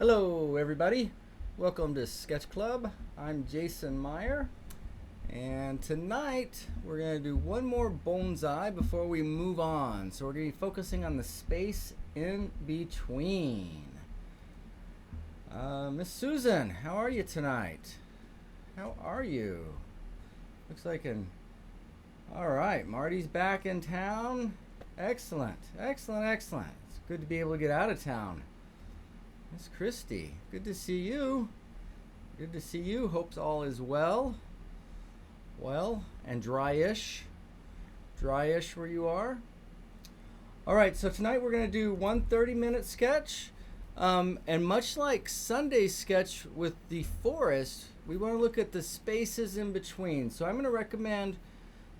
Hello everybody, welcome to Sketch Club. I'm Jason Meyer, and tonight we're going to do one more bonsai before we move on. So we're going to be focusing on the space in between. Miss Susan, how are you tonight? How are you? Looks like alright, Marty's back in town. Excellent, excellent, excellent. It's good to be able to get out of town. Miss Christy, good to see you. Good to see you. Hopes all is well. Well, and dryish. Dryish where you are. All right, so tonight we're going to do one 30-minute sketch. And much like Sunday's sketch with the forest, we want to look at the spaces in between. So I'm going to recommend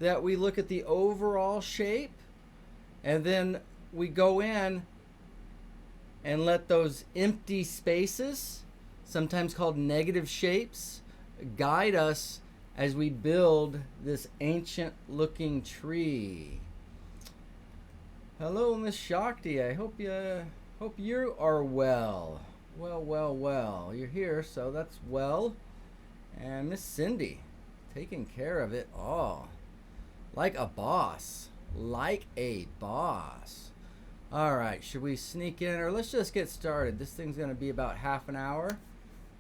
that we look at the overall shape, and then we go in and let those empty spaces, sometimes called negative shapes, guide us as we build this ancient looking tree. Hello, Miss Shakti. I hope you are well. Well. You're here, so that's well. And Miss Cindy, taking care of it all. Like a boss. Like a boss. All right, should we sneak in, or let's just get started? This thing's going to be about half an hour.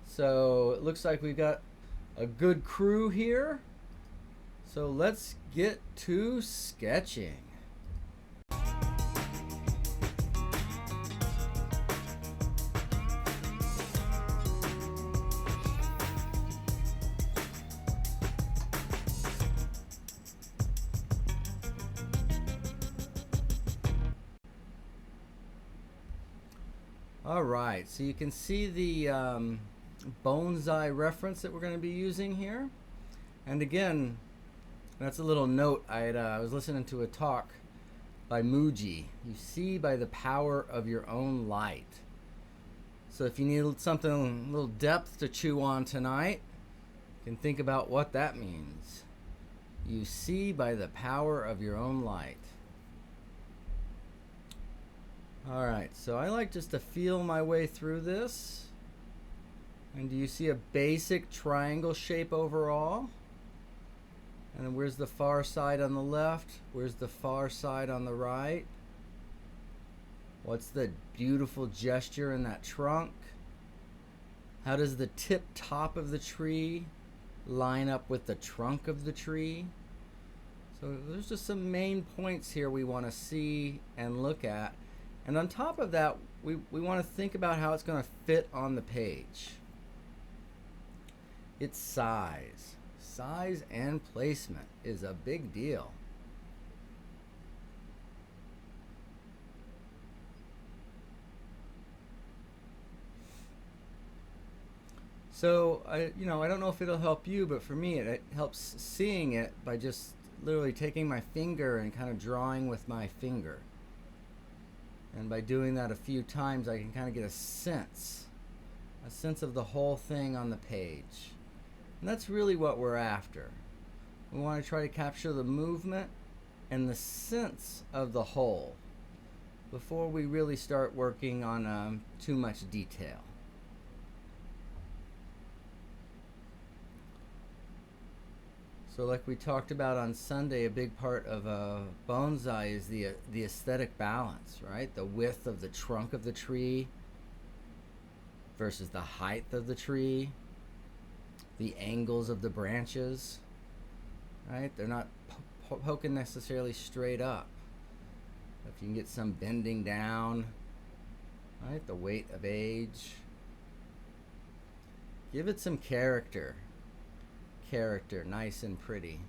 So it looks like we've got a good crew here. So let's get to sketching. All right, so you can see the bonsai reference that we're going to be using here. And again, that's a little note. I was listening to a talk by Muji. You see by the power of your own light. So if you need something, a little depth to chew on tonight, you can think about what that means. You see by the power of your own light. All right, so I like just to feel my way through this. And do you see a basic triangle shape overall? And then where's the far side on the left? Where's the far side on the right? What's the beautiful gesture in that trunk? How does the tip top of the tree line up with the trunk of the tree? So there's just some main points here we want to see and look at. And on top of that, we want to think about how it's going to fit on the page. Its size. Size and placement is a big deal. So, I don't know if it'll help you, but for me, it helps seeing it by just literally taking my finger and kind of drawing with my finger. And by doing that a few times, I can kind of get a sense of the whole thing on the page. And that's really what we're after. We want to try to capture the movement and the sense of the whole before we really start working on too much detail. So like we talked about on Sunday, a big part of bonsai is the aesthetic balance, right? The width of the trunk of the tree versus the height of the tree, the angles of the branches, right? They're not poking necessarily straight up. If you can get some bending down, right? The weight of age. Give it some character. Nice and pretty.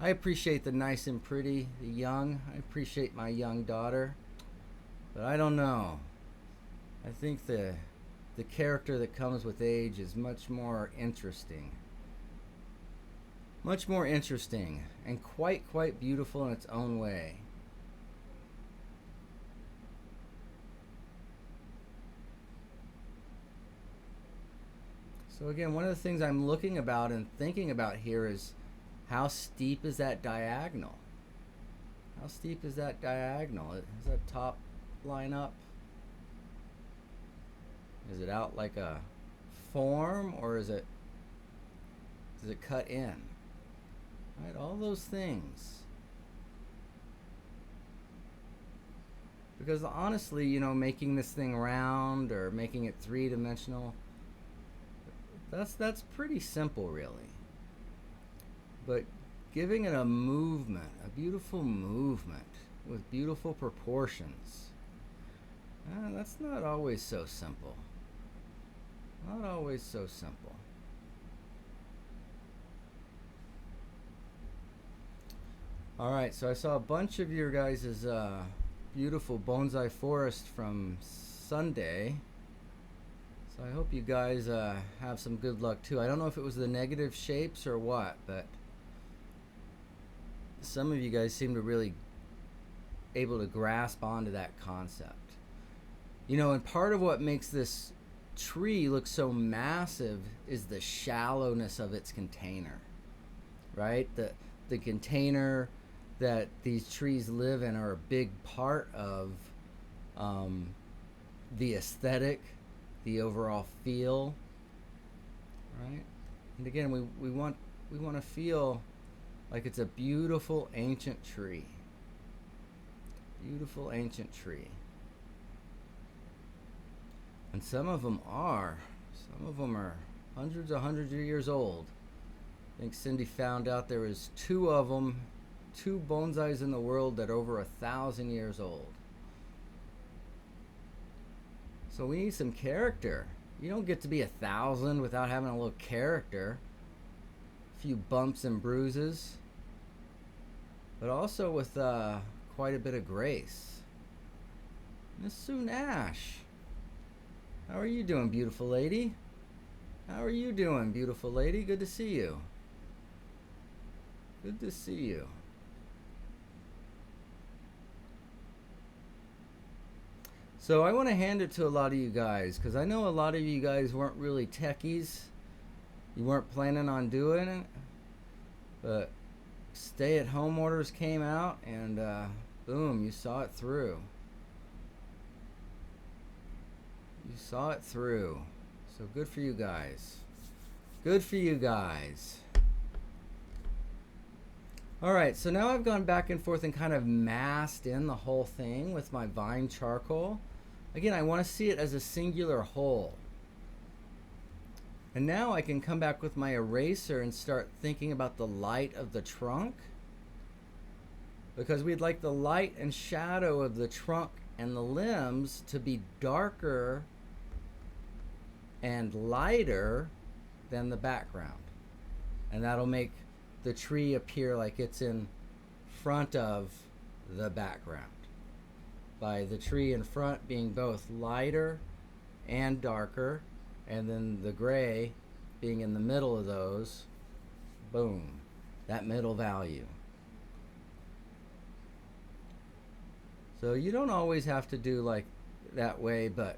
I appreciate the nice and pretty, the young. I appreciate my young daughter, but I don't know. I think the character that comes with age is much more interesting. Much more interesting and quite beautiful in its own way. So again, one of the things I'm looking about and thinking about here is how steep is that diagonal? How steep is that diagonal? Does that top line up? Is it out like a form, or is it cut in? Right, all those things. Because honestly, making this thing round or making it three-dimensional, that's pretty simple, really. But giving it a movement, a beautiful movement with beautiful proportions, that's not always so simple. Not always so simple. All right, so I saw a bunch of your guys' beautiful bonsai forest from Sunday. So I hope you guys have some good luck too. I don't know if it was the negative shapes or what, but some of you guys seem to really able to grasp onto that concept. And part of what makes this tree look so massive is the shallowness of its container, right? The container that these trees live in are a big part of the aesthetic, the overall feel, right? And again, we want to feel like it's a beautiful ancient tree. Beautiful ancient tree. And some of them are hundreds of years old. I think Cindy found out there was two bonsais in the world that are over 1,000 years old. So we need some character. You don't get to be 1,000 without having a little character. A few bumps and bruises. But also with quite a bit of grace. Miss Sue Nash. How are you doing, beautiful lady? How are you doing, beautiful lady? Good to see you. Good to see you. So I want to hand it to a lot of you guys, because I know a lot of you guys weren't really techies. You weren't planning on doing it. But stay-at-home orders came out, and boom, you saw it through. You saw it through. So good for you guys. Good for you guys. Alright, so now I've gone back and forth and kind of masked in the whole thing with my vine charcoal. Again, I want to see it as a singular whole. And now I can come back with my eraser and start thinking about the light of the trunk. Because we'd like the light and shadow of the trunk and the limbs to be darker and lighter than the background. And that'll make the tree appear like it's in front of the background. By the tree in front being both lighter and darker, and then the gray being in the middle of those. Boom. That middle value. So you don't always have to do like that way, but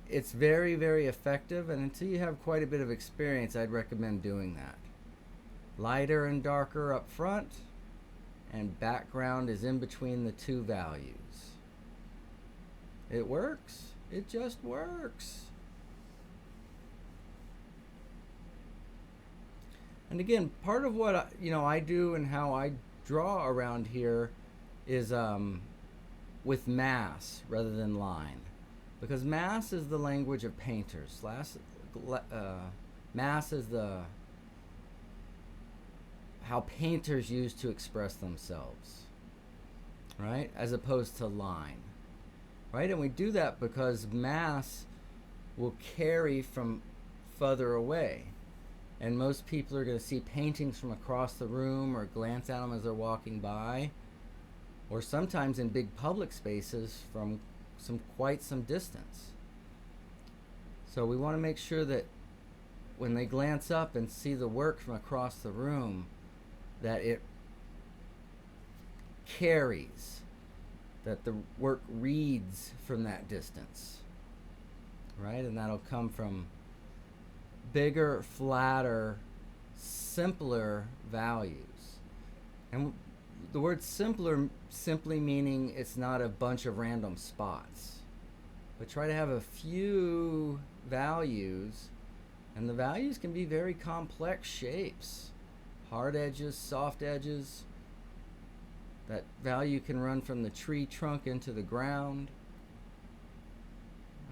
it's very, very effective, and until you have quite a bit of experience, I'd recommend doing that. Lighter and darker up front, and background is in between the two values. It works. It just works. And again, part of what I do and how I draw around here is with mass rather than line, because mass is the language of painters. Mass is how painters use to express themselves, right? As opposed to line, right? And we do that because mass will carry from further away. And most people are going to see paintings from across the room or glance at them as they're walking by, or sometimes in big public spaces from quite some distance. So we want to make sure that when they glance up and see the work from across the room, that it carries, that the work reads from that distance, right? And that'll come from bigger, flatter, simpler values. And the word simpler simply meaning it's not a bunch of random spots. but try to have a few values, and the values can be very complex shapes. Hard edges, soft edges. That value can run from the tree trunk into the ground.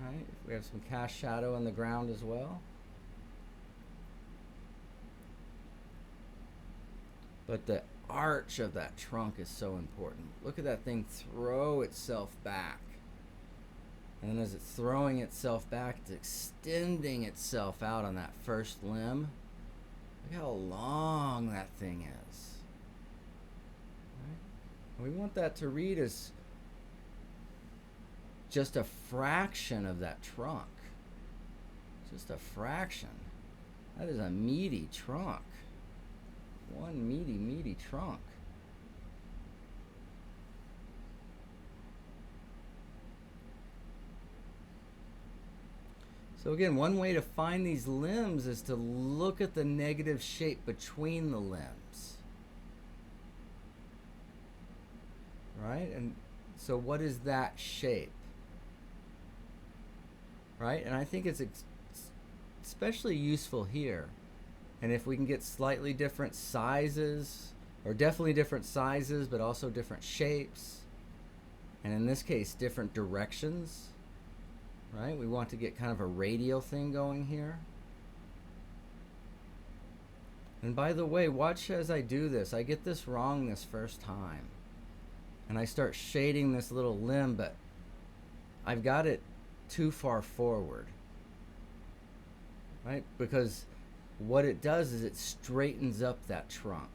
All right, we have some cast shadow in the ground as well. But the arch of that trunk is so important. Look at that thing throw itself back. And then as it's throwing itself back, it's extending itself out on that first limb. Look how long that thing is. Right? We want that to read as just a fraction of that trunk. Just a fraction. That is a meaty trunk. One meaty trunk. So again, one way to find these limbs is to look at the negative shape between the limbs. Right? And so what is that shape? Right? And I think it's especially useful here. And if we can get slightly different sizes, or definitely different sizes, but also different shapes, and in this case, different directions, right? We want to get kind of a radial thing going here. And by the way, watch as I do this. I get this wrong this first time. And I start shading this little limb, but I've got it too far forward, right? Because what it does is it straightens up that trunk.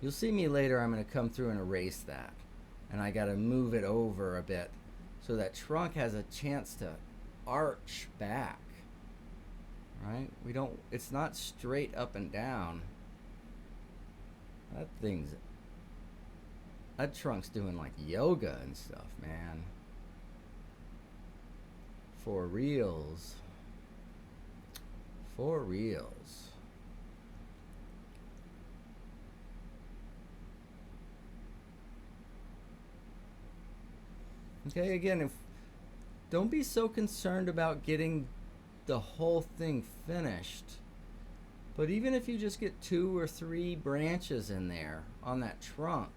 You'll see me later, I'm going to come through and erase that. And I got to move it over a bit so that trunk has a chance to arch back. Right? It's not straight up and down. That trunk's doing like yoga and stuff, man. For reals. For reals. Okay, again, don't be so concerned about getting the whole thing finished. But even if you just get 2 or 3 branches in there on that trunk,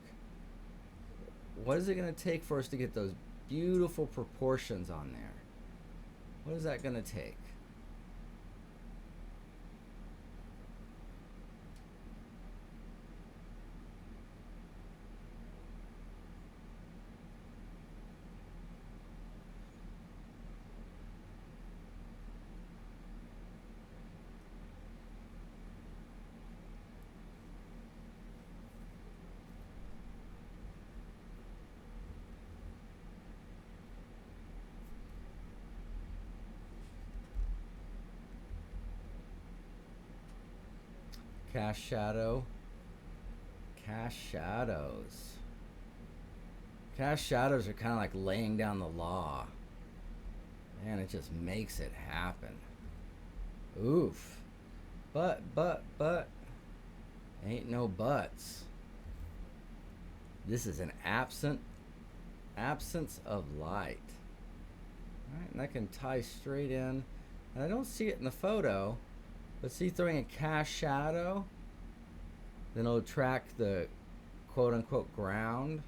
what is it going to take for us to get those beautiful proportions on there? What is that going to take? Cast shadow. Cast shadows. Cast shadows are kind of like laying down the law. Man, it just makes it happen. Oof. But. Ain't no buts. This is an absence of light. Alright, and that can tie straight in. And I don't see it in the photo. But see, throwing a cast shadow, then it'll track the quote-unquote ground,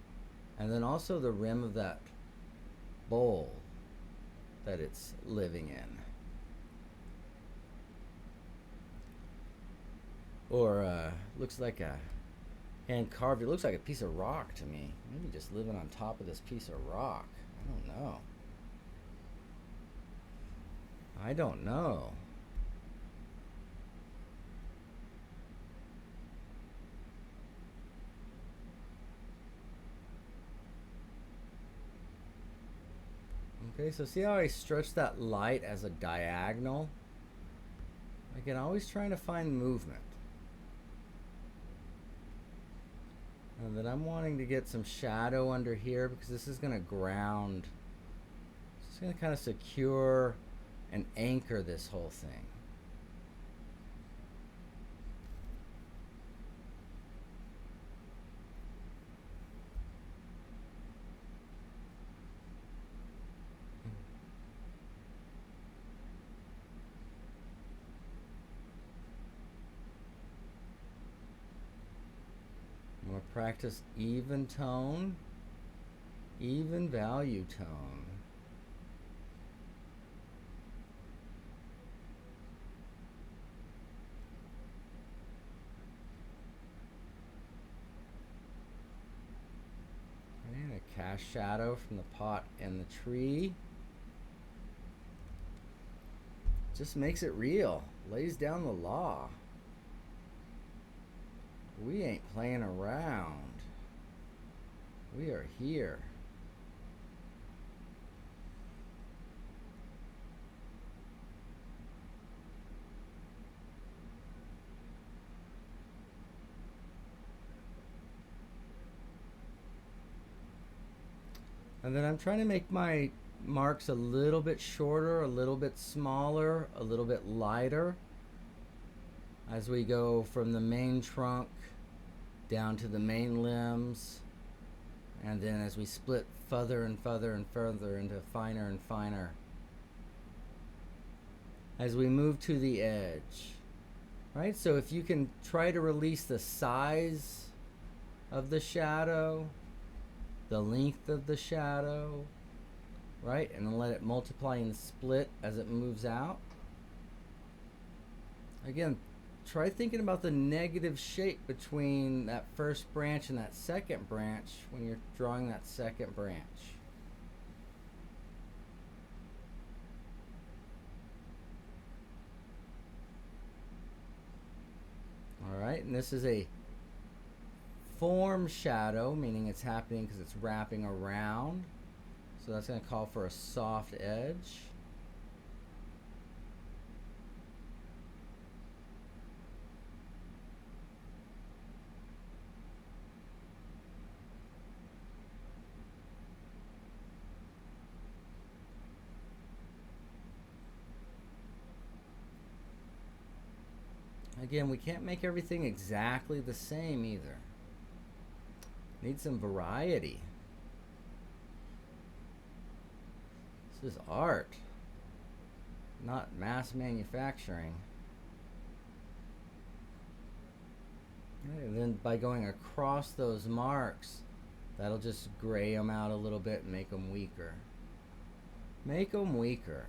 and then also the rim of that bowl that it's living in. Or looks like a hand carved. It looks like a piece of rock to me. Maybe just living on top of this piece of rock. I don't know. Okay, so see how I stretch that light as a diagonal? Again, always trying to find movement. And then I'm wanting to get some shadow under here because this is going to ground. It's going to kind of secure and anchor this whole thing. practice even tone, even value tone. And a cast shadow from the pot and the tree. Just makes it real, lays down the law. We ain't playing around. We are here. And then I'm trying to make my marks a little bit shorter, a little bit smaller, a little bit lighter as we go from the main trunk down to the main limbs, and then as we split further and further and further into finer and finer as we move to the edge, right? So if you can try to release the size of the shadow, the length of the shadow, right? And then let it multiply and split as it moves out. Again, try thinking about the negative shape between that first branch and that second branch when you're drawing that second branch. All right, and this is a form shadow, meaning it's happening because it's wrapping around. So that's going to call for a soft edge. Again, we can't make everything exactly the same either. Need some variety. This is art, not mass manufacturing. And then by going across those marks, that'll just gray them out a little bit and make them weaker. Make them weaker.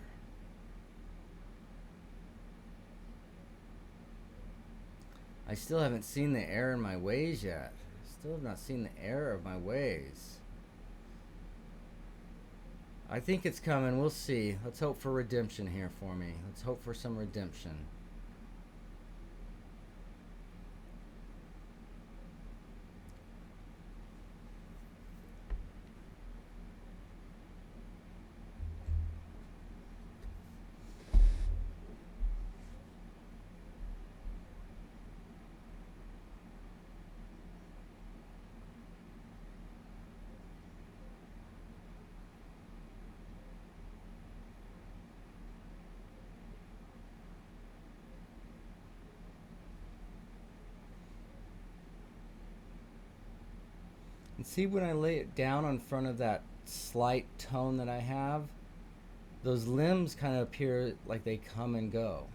I still haven't seen the error in my ways yet. Still have not seen the error of my ways. I think it's coming. We'll see. Let's hope for redemption here for me. Let's hope for some redemption. And see, when I lay it down in front of that slight tone that I have, those limbs kind of appear like they come and go,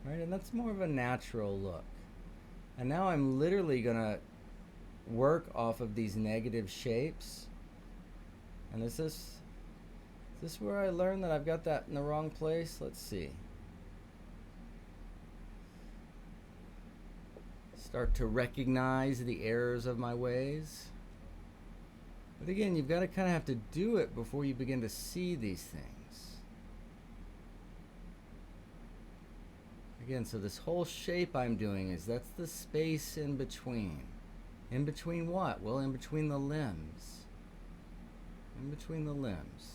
right? And that's more of a natural look. And now I'm literally gonna work off of these negative shapes. And is this where I learned that I've got that in the wrong place? Let's see. Start to recognize the errors of my ways. But again, you've got to kind of have to do it before you begin to see these things. Again, so this whole shape I'm doing that's the space in between. In between what? Well, in between the limbs. In between the limbs.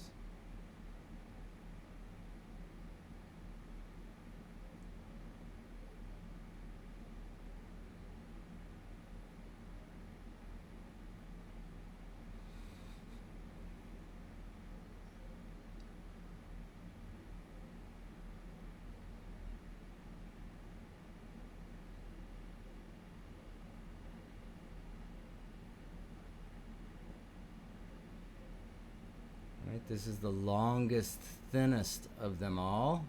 Right, this is the longest, thinnest of them all.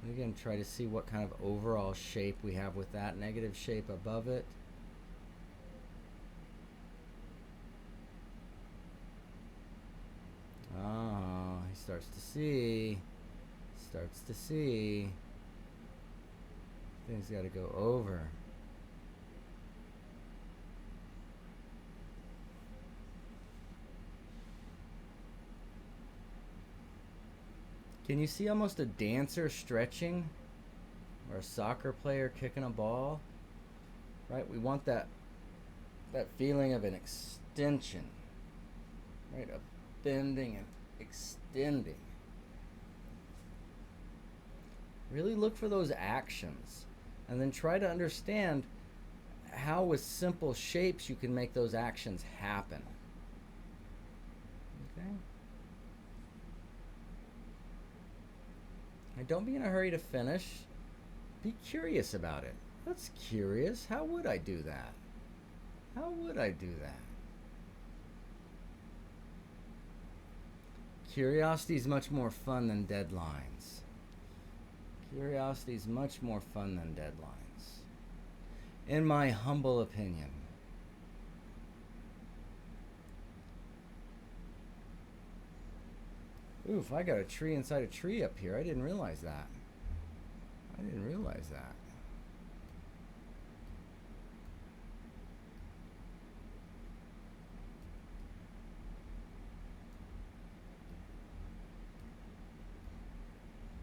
Again, try to see what kind of overall shape we have with that negative shape above it. Oh, he starts to see. Starts to see. Things got to go over. Can you see almost a dancer stretching or a soccer player kicking a ball? Right? We want that feeling of an extension. Right? A bending and extending. Really look for those actions and then try to understand how with simple shapes you can make those actions happen. Okay? And don't be in a hurry to finish. Be curious about it. That's curious. How would I do that? How would I do that? Curiosity is much more fun than deadlines. Curiosity is much more fun than deadlines, in my humble opinion. Oof, I got a tree inside a tree up here. I didn't realize that. I didn't realize that.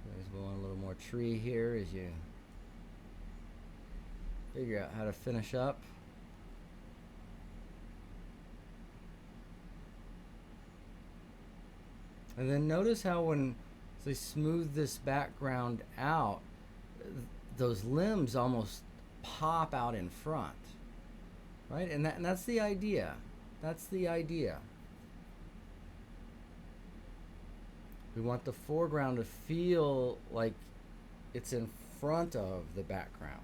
There's one little more tree here as you figure out how to finish up. And then notice how when they smooth this background out, those limbs almost pop out in front, right? And that's the idea. That's the idea. We want the foreground to feel like it's in front of the background.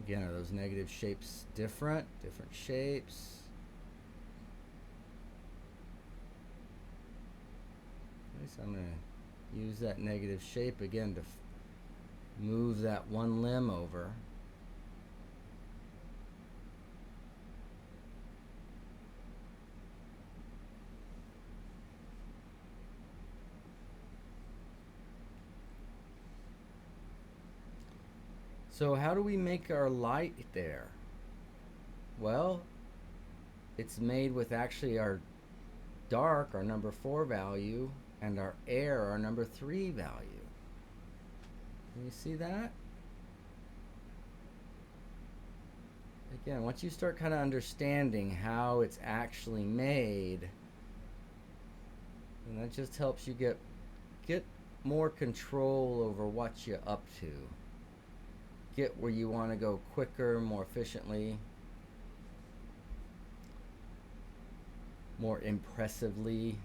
Again, are those negative shapes different? Different shapes. Okay, so I'm going to use that negative shape again to move that one limb over. So how do we make our light there? Well, it's made with actually our dark, our number 4 value, and our air, our number 3 value. Can you see that? Again, once you start kind of understanding how it's actually made, and that just helps you get more control over what you're up to. Get where you want to go quicker, more efficiently, more impressively.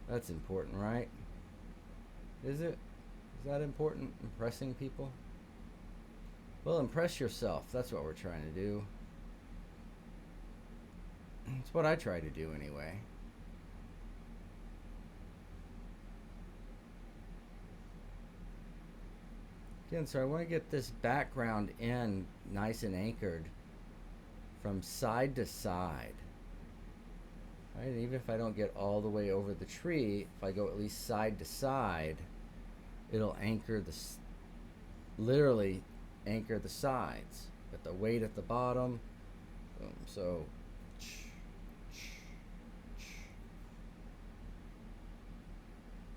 That's important, right? Is it? Is that important, impressing people? Well, impress yourself. That's what we're trying to do. It's what I try to do anyway. Again, so I want to get this background in nice and anchored from side to side. Right? Even if I don't get all the way over the tree, if I go at least side to side, it'll anchor literally anchor the sides. Got the weight at the bottom. Boom. So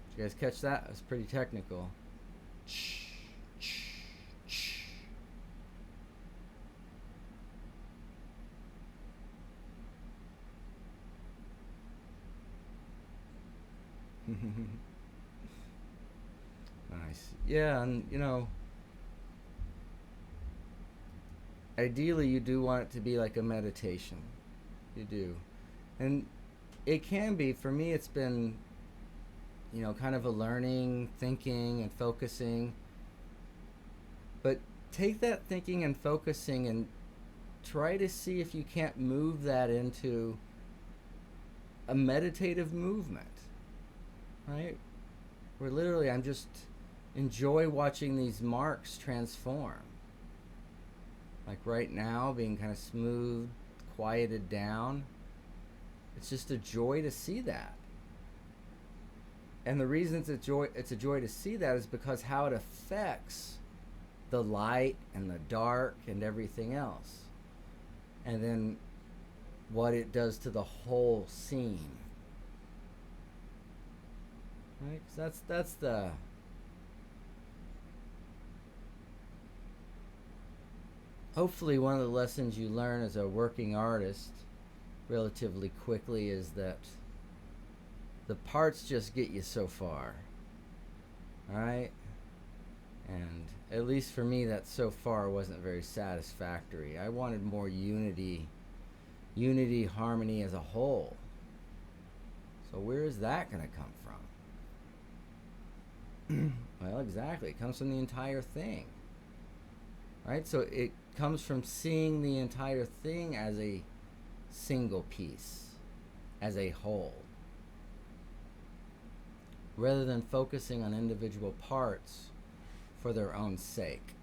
did you guys catch that? That's pretty technical. Nice. Yeah, and ideally you do want it to be like a meditation. You do. And it can be. For me, it's been, kind of a learning, thinking, and focusing. But take that thinking and focusing and try to see if you can't move that into a meditative movement, right? Where literally I'm just enjoy watching these marks transform. Like right now, being kind of smooth, quieted down. It's just a joy to see that. And the reason it's a joy to see that is because how it affects the light and the dark and everything else. And then what it does to the whole scene. Right? 'Cause that's the hopefully one of the lessons you learn as a working artist relatively quickly is that the parts just get you so far. Right? And at least for me, that so far wasn't very satisfactory. I wanted more unity, harmony as a whole. So where is that going to come from? Well, exactly. It comes from the entire thing. Right? So it comes from seeing the entire thing as a single piece, as a whole, rather than focusing on individual parts for their own sake.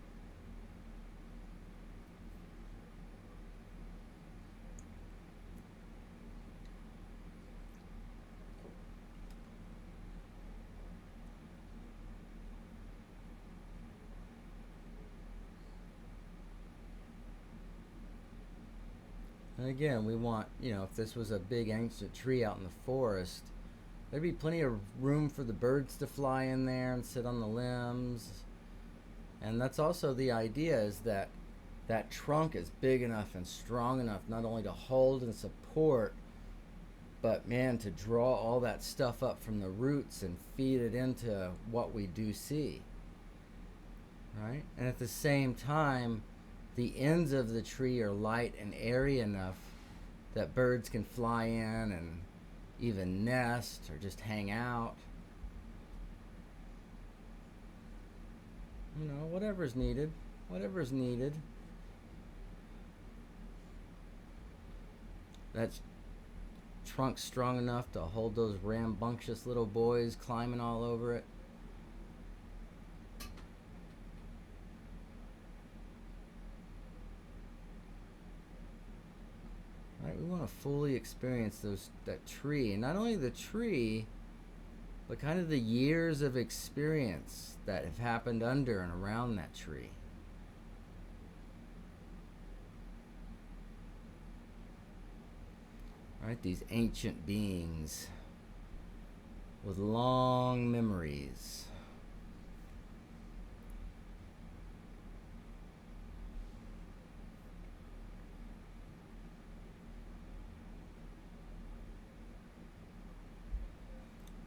And again, we want, if this was a big ancient tree out in the forest, there'd be plenty of room for the birds to fly in there and sit on the limbs. And that's also the idea, is that that trunk is big enough and strong enough not only to hold and support, but man, to draw all that stuff up from the roots and feed it into what we do see. Right? And at the same time, the ends of the tree are light and airy enough that birds can fly in and even nest or just hang out. Whatever's needed. Whatever's needed. That trunk's strong enough to hold those rambunctious little boys climbing all over it. Right? We want to fully experience that tree. And not only the tree, but kind of the years of experience that have happened under and around that tree. Right? These ancient beings with long memories.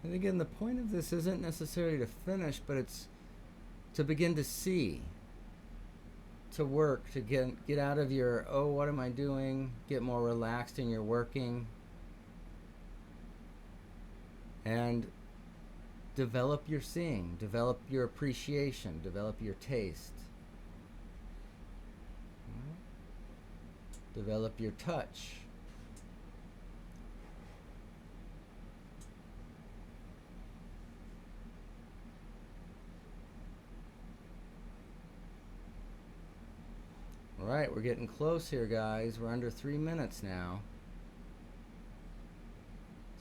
And again, the point of this isn't necessarily to finish, but it's to begin to see, to work, to get out of your, oh, what am I doing? Get more relaxed in your working. And develop your seeing, develop your appreciation, develop your taste. Develop your touch. All right, we're getting close here, guys. We're under 3 minutes now.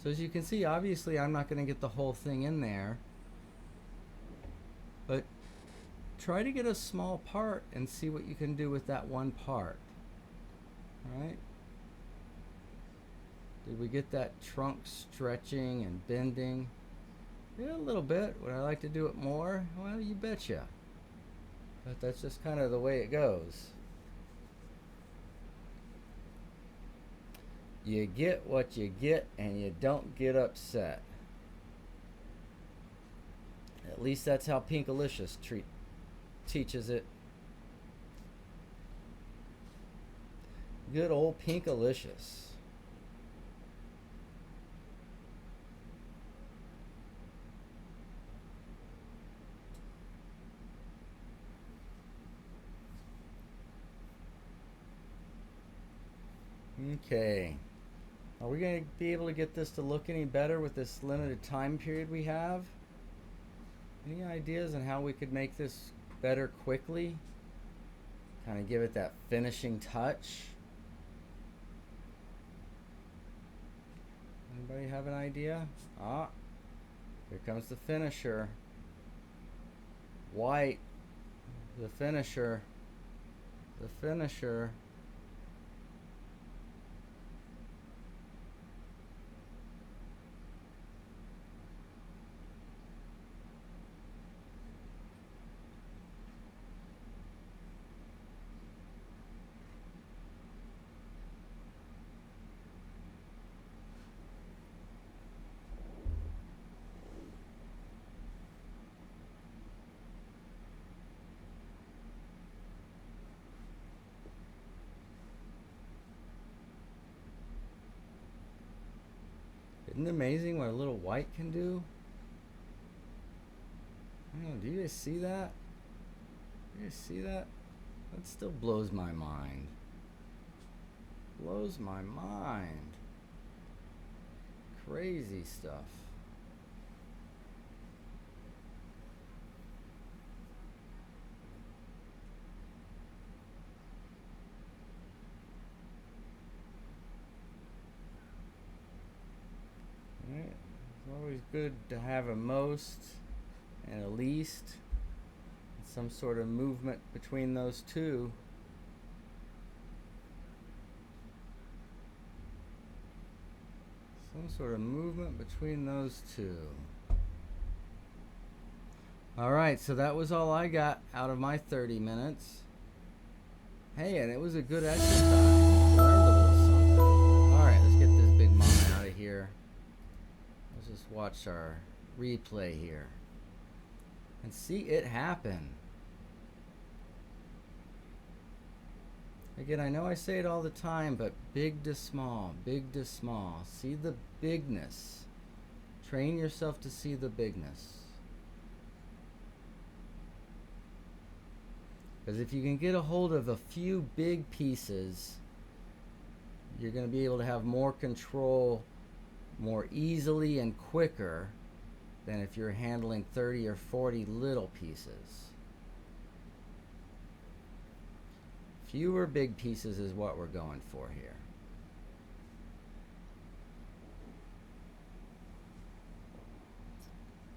So as you can see, obviously I'm not going to get the whole thing in there. But try to get a small part and see what you can do with that one part. All right? Did we get that trunk stretching and bending? Yeah, a little bit. Would I like to do it more? Well, you betcha. But that's just kind of the way it goes. You get what you get, and you don't get upset. At least that's how Pinkalicious teaches it. Good old Pinkalicious. Okay. Are we going to be able to get this to look any better with this limited time period we have? Any ideas on how we could make this better quickly? Kind of give it that finishing touch. Anybody have an idea? Ah, here comes the finisher. White, the finisher. The finisher. Isn't it amazing what a little white can do? I don't know, do you guys see that? Do you guys see that? That still blows my mind. Blows my mind. Crazy stuff. Right. It's always good to have a most and a least, and some sort of movement between those two. Some sort of movement between those two. Alright, so that was all I got out of my 30 minutes. Hey, and it was a good exercise. Learned a little something. Alright, let's get this big mama out of here. Let's just watch our replay here and see it happen. Again, I know I say it all the time, but big to small, big to small. See the bigness. Train yourself to see the bigness. Because if you can get a hold of a few big pieces, you're going to be able to have more control more easily and quicker than if you're handling 30 or 40 little pieces. Fewer big pieces is what we're going for here.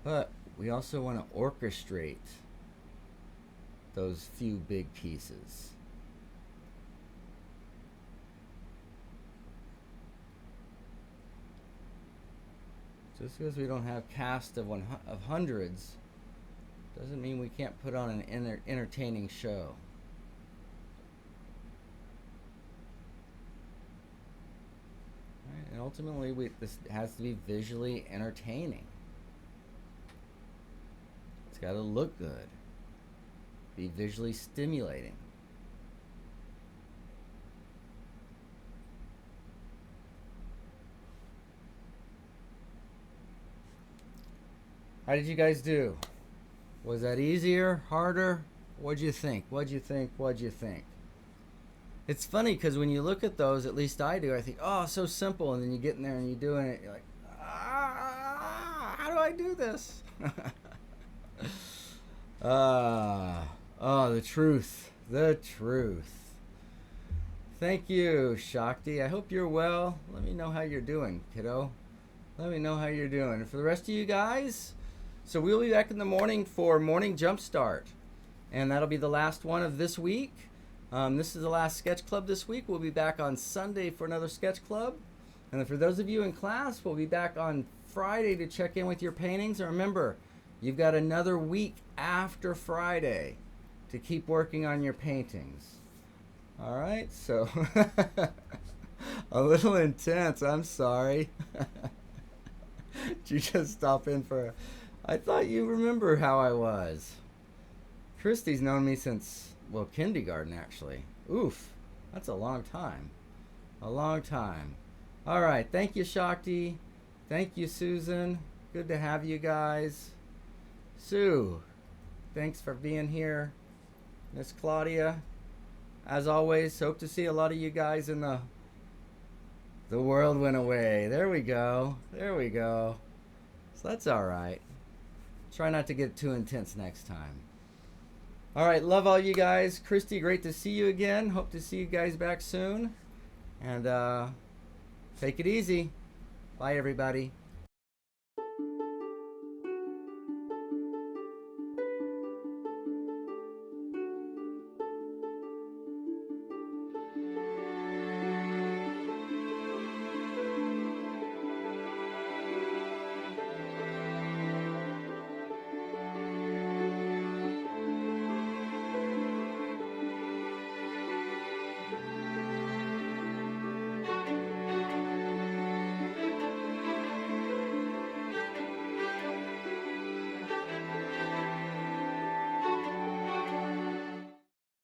But we also want to orchestrate those few big pieces. Just because we don't have cast of hundreds doesn't mean we can't put on an entertaining show. Right? And ultimately, this has to be visually entertaining. It's got to look good, be visually stimulating. How did you guys do? Was that easier, harder? What'd you think? What'd you think? What'd you think? It's funny because when you look at those, at least I do, I think, oh, so simple. And then you get in there and you're doing it. You're like, how do I do this? Oh, the truth. The truth. Thank you, Shakti. I hope you're well. Let me know how you're doing, kiddo. Let me know how you're doing. And for the rest of you guys, so we'll be back in the morning for Morning Jumpstart. And that'll be the last one of this week. This is the last sketch club this week. We'll be back on Sunday for another sketch club. And then for those of you in class, we'll be back on Friday to check in with your paintings. And remember, you've got another week after Friday to keep working on your paintings. All right, so a little intense. I'm sorry. Did you just stop in for I thought you remember how I was. Christy's known me since, well, kindergarten, actually. Oof, that's a long time. A long time. All right, thank you, Shakti. Thank you, Susan. Good to have you guys. Sue, thanks for being here. Miss Claudia, as always, hope to see a lot of you guys in the The world went away. There we go. There we go. So that's all right. Try not to get too intense next time. All right, love all you guys. Christy, great to see you again. Hope to see you guys back soon. And take it easy. Bye, everybody.